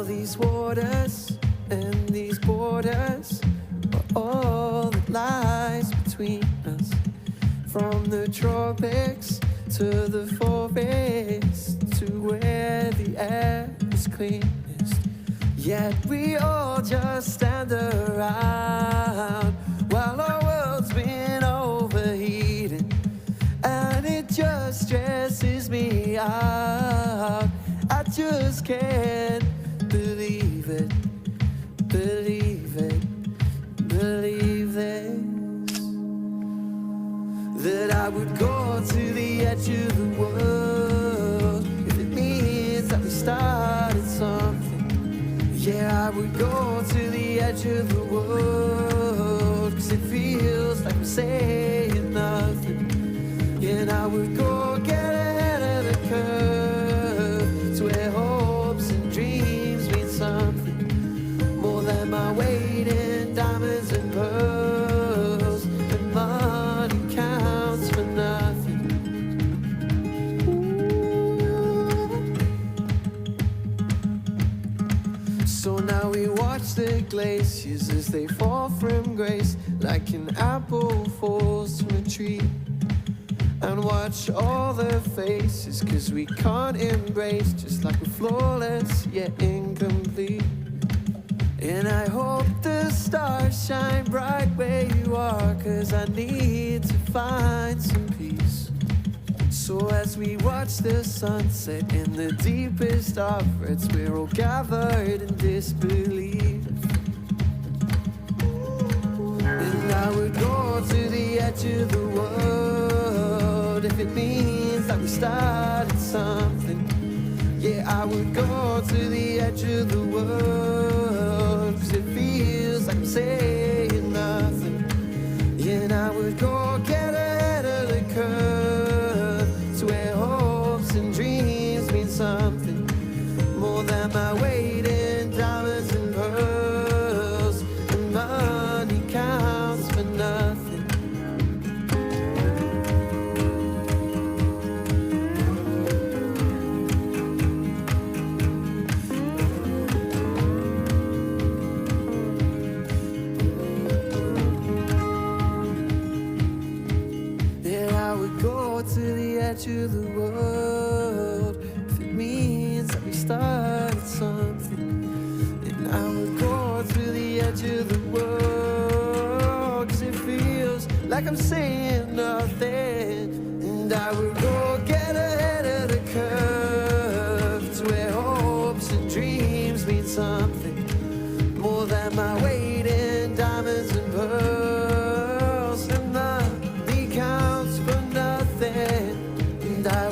these waters and these borders are all that lies between us. From the tropics to the forest, to where the air is cleanest. Yet we all just stand around while our world's been overheating, and it just stresses me out. I just can't believe it, believe it, believe this. That I would go to the edge of the world if it means that we started something. Yeah, I would go to the edge of the world, 'cause it feels like I'm saying nothing. And I would go get ahead of the curve to where hopes and dreams mean something more than my weight in diamonds and pearls, and money counts for nothing. So now we watch the glaciers as they fall from grace, like an apple falls from a tree, and watch all the faces, 'cause we can't embrace, just like we're flawless yet incomplete. And I hope the stars shine bright where you are, 'cause I need to find some peace. So as we watch the sunset in the deepest of reds, we're all gathered in disbelief. And I would go to the edge of the world if it means that we started something. Yeah, I would go to the edge of the world, 'cause it feels like I'm saying nothing. Yeah, and I would go get ahead of the curve to where hopes and dreams mean something more than my weight in diamonds and pearls, and money counts for nothing. To the edge of the world if it means that we started something. And I would go to the edge of the world, 'cause it feels like I'm saying nothing. And I would go get ahead of the curve to where hopes and dreams mean something more than my weight in diamonds and pearls, and money counts for nothing. And I